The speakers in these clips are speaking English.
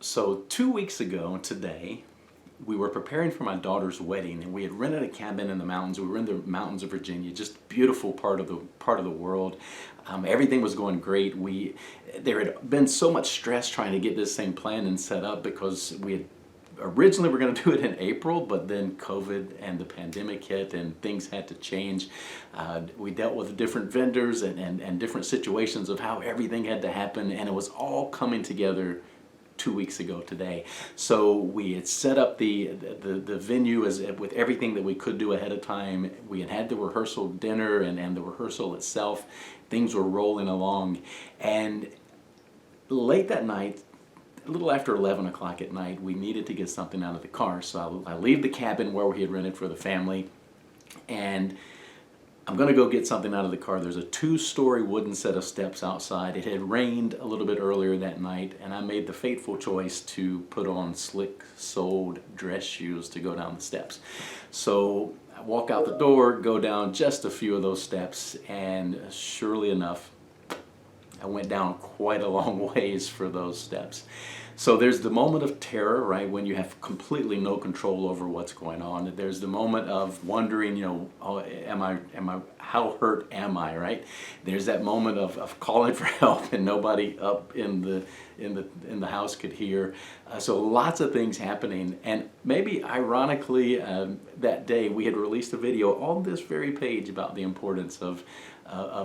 So 2 weeks ago today, we were preparing for my daughter's wedding, and we had rented a cabin in the mountains. We were in the mountains of Virginia, just beautiful part of the world. Everything was going great. There had been so much stress trying to get this thing planned and set up because we had originally were going to do it in April, but then COVID and the pandemic hit and things had to change. We dealt with different vendors and different situations of how everything had to happen, and it was all coming together 2 weeks ago today. So we had set up the venue with everything that we could do ahead of time. We had the rehearsal dinner and the rehearsal itself. Things were rolling along, and late that night, a little after 11 o'clock at night, we needed to get something out of the car. So I leave the cabin where we had rented for the family, and I'm going to go get something out of the car. There's a 2-story wooden set of steps outside. It had rained a little bit earlier that night, and I made the fateful choice to put on slick-soled dress shoes to go down the steps. So I walk out the door, go down just a few of those steps, and surely enough, I went down quite a long ways for those steps. So there's the moment of terror, right, when you have completely no control over what's going on. There's the moment of wondering, oh, how hurt am I, right? There's that moment of calling for help and nobody up in the house could hear. So lots of things happening, and maybe ironically, that day we had released a video on this very page about the importance of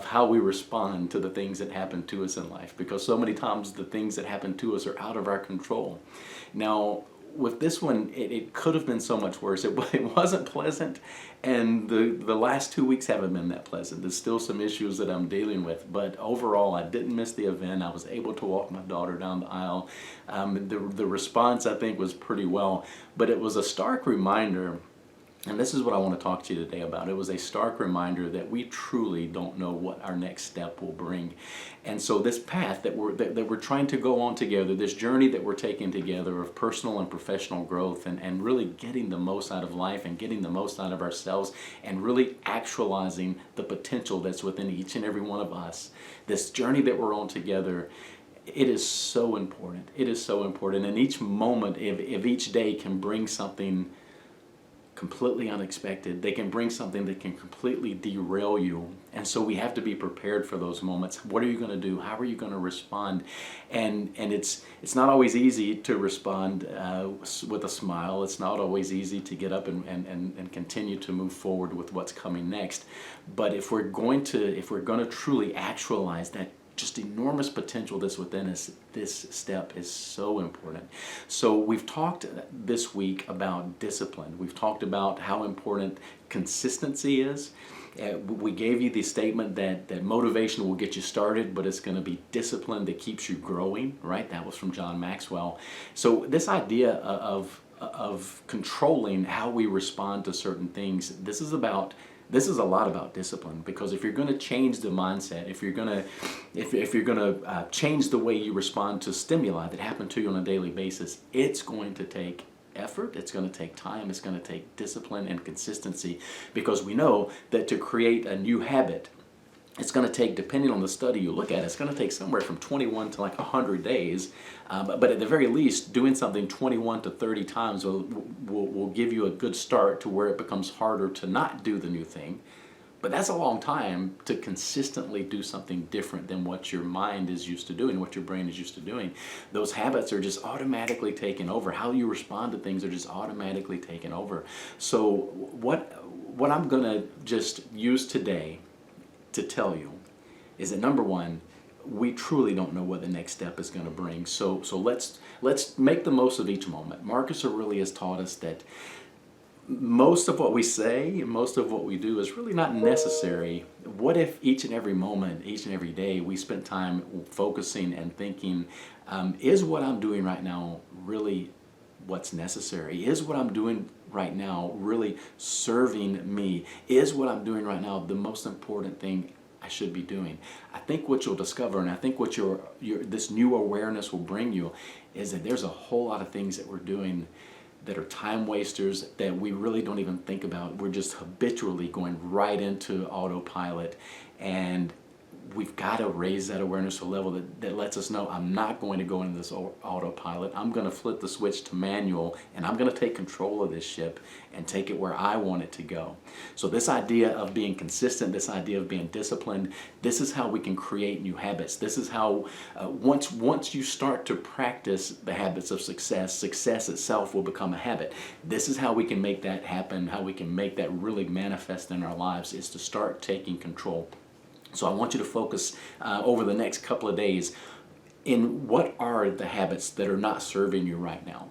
how we respond to the things that happen to us in life, because so many times the things that happen to us are out of our control. Now, with this one, it could have been so much worse. It wasn't pleasant, and the last 2 weeks haven't been that pleasant. There's still some issues that I'm dealing with, but overall, I didn't miss the event. I was able to walk my daughter down the aisle. The response, I think, was pretty well, but it was a stark reminder. And this is what I want to talk to you today about. It was a stark reminder that we truly don't know what our next step will bring. And so this path that we're trying to go on together, this journey that we're taking together of personal and professional growth, and really getting the most out of life and getting the most out of ourselves and really actualizing the potential that's within each and every one of us, this journey that we're on together, it is so important. It is so important. And each moment of each day can bring something completely unexpected. They can bring something that can completely derail you, and so we have to be prepared for those moments. What are you going to do? How are you going to respond? And it's not always easy to respond with a smile. It's not always easy to get up and continue to move forward with what's coming next. But if we're going to truly actualize that just enormous potential that's within us, this step is so important. So we've talked this week about discipline. We've talked about how important consistency is. We gave you the statement that motivation will get you started, but it's going to be discipline that keeps you growing, right? That was from John Maxwell. So this idea of controlling how we respond to certain things, this is a lot about discipline, because if you're going to change the mindset, if you're going to change the way you respond to stimuli that happen to you on a daily basis, it's going to take effort, it's going to take time, it's going to take discipline and consistency, because we know that to create a new habit, it's going to take, depending on the study you look at, it's going to take somewhere from 21 to like 100 days. But at the very least, doing something 21 to 30 times will give you a good start to where it becomes harder to not do the new thing. But that's a long time to consistently do something different than what your mind is used to doing, what your brain is used to doing. Those habits are just automatically taken over. How you respond to things are just automatically taken over. So what I'm going to just use today to tell you is that, number one, we truly don't know what the next step is going to bring. So let's make the most of each moment. Marcus Aurelius taught us that most of what we say, most of what we do is really not necessary. What if each and every moment, each and every day, we spent time focusing and thinking, is what I'm doing right now really what's necessary? Is what I'm doing right now really serving me? Is what I'm doing right now the most important thing I should be doing? I think what you'll discover, and I think what this new awareness will bring you, is that there's a whole lot of things that we're doing that are time wasters that we really don't even think about. We're just habitually going right into autopilot, and we've got to raise that awareness to a level that lets us know I'm not going to go into this autopilot. I'm going to flip the switch to manual, and I'm going to take control of this ship and take it where I want it to go. So this idea of being consistent, this idea of being disciplined, this is how we can create new habits. This is how once you start to practice the habits of success, success itself will become a habit. This is how we can make that happen, how we can make that really manifest in our lives, is to start taking control. So I want you to focus over the next couple of days in what are the habits that are not serving you right now.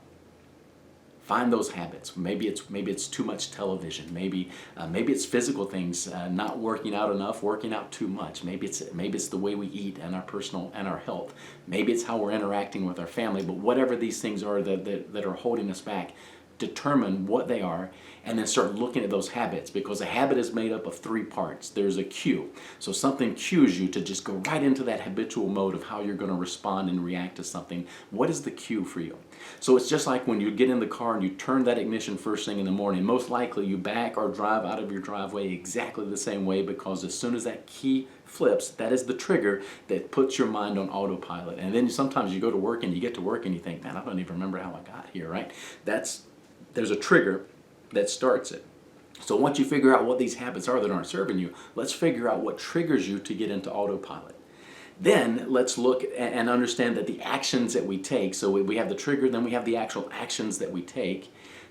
Find those habits. Maybe it's too much television. Maybe it's physical things, not working out enough, working out too much. Maybe it's the way we eat and our personal and our health. Maybe it's how we're interacting with our family. But whatever these things are that are holding us back, determine what they are, and then start looking at those habits, because a habit is made up of 3 parts. There's a cue. So something cues you to just go right into that habitual mode of how you're going to respond and react to something. What is the cue for you? So it's just like when you get in the car and you turn that ignition first thing in the morning. Most likely you back or drive out of your driveway exactly the same way, because as soon as that key flips, that is the trigger that puts your mind on autopilot. And then sometimes you go to work and you get to work and you think, man, I don't even remember how I got here, right? There's a trigger that starts it. So once you figure out what these habits are that aren't serving you, let's figure out what triggers you to get into autopilot. Then let's look and understand that the actions that we take, so we have the trigger, then we have the actual actions that we take,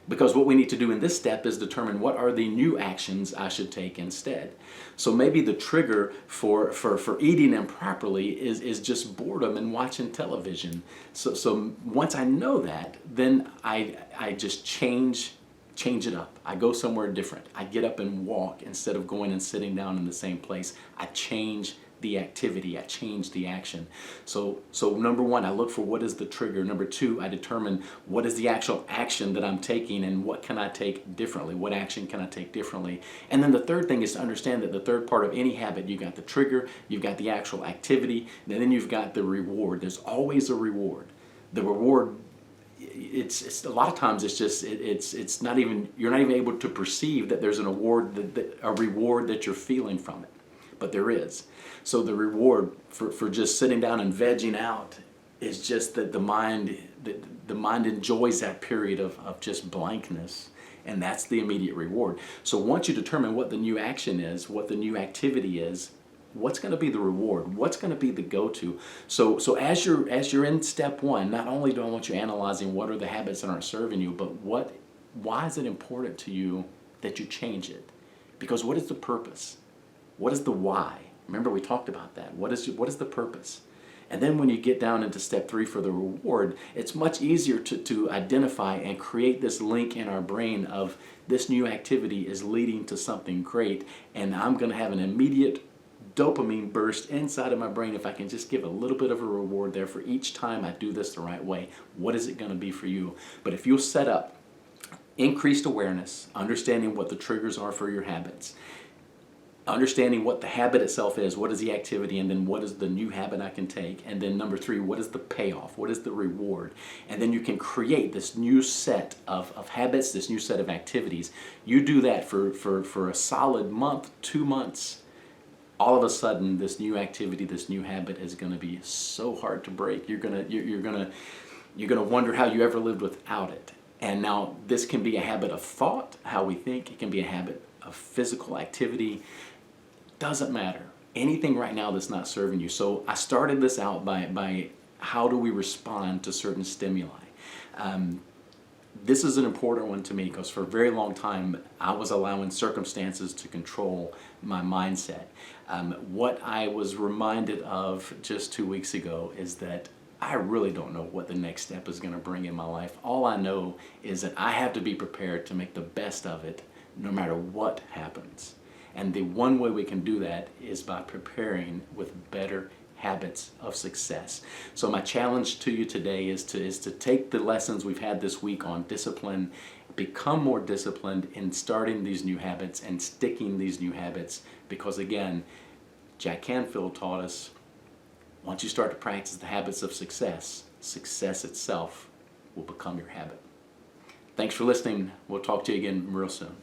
because what we need to do in this step is determine what are the new actions I should take instead. So maybe the trigger for eating improperly is just boredom and watching television. So once I know that, then I just change it up. I go somewhere different. I get up and walk instead of going and sitting down in the same place. I change the activity, I change the action. So number 1, I look for what is the trigger. Number 2, I determine what is the actual action that I'm taking and what can I take differently. What action can I take differently? And then the third thing is to understand that the third part of any habit, you've got the trigger, you've got the actual activity, and then you've got the reward. There's always a reward. The reward, it's a lot of times it's not even, you're not even able to perceive that there's a reward that you're feeling from it. But there is. So the reward for just sitting down and vegging out is just that the mind enjoys that period of just blankness, and that's the immediate reward. So once you determine what the new action is, what the new activity is, what's going to be the reward? What's going to be the go-to? So as you're in step 1, not only do I want you analyzing what are the habits that aren't serving you, but why is it important to you that you change it? Because what is the purpose? What is the why? Remember, we talked about that. What is the purpose? And then when you get down into step 3 for the reward, it's much easier to identify and create this link in our brain of this new activity is leading to something great, and I'm going to have an immediate dopamine burst inside of my brain if I can just give a little bit of a reward there for each time I do this the right way. What is it going to be for you? But if you'll set up increased awareness, understanding what the triggers are for your habits, understanding what the habit itself is, what is the activity, and then what is the new habit I can take, and then number 3, what is the payoff, what is the reward, and then you can create this new set of habits, this new set of activities. You do that for a solid month, 2 months, all of a sudden this new activity, this new habit is going to be so hard to break. You're gonna wonder how you ever lived without it. And now this can be a habit of thought, how we think. It can be a habit of physical activity. Doesn't matter. Anything right now that's not serving you. So I started this out by how do we respond to certain stimuli. This is an important one to me because for a very long time I was allowing circumstances to control my mindset. What I was reminded of just 2 weeks ago is that I really don't know what the next step is going to bring in my life. All I know is that I have to be prepared to make the best of it no matter what happens. And the one way we can do that is by preparing with better habits of success. So my challenge to you today is to take the lessons we've had this week on discipline, become more disciplined in starting these new habits and sticking these new habits, because again, Jack Canfield taught us, once you start to practice the habits of success, success itself will become your habit. Thanks for listening. We'll talk to you again real soon.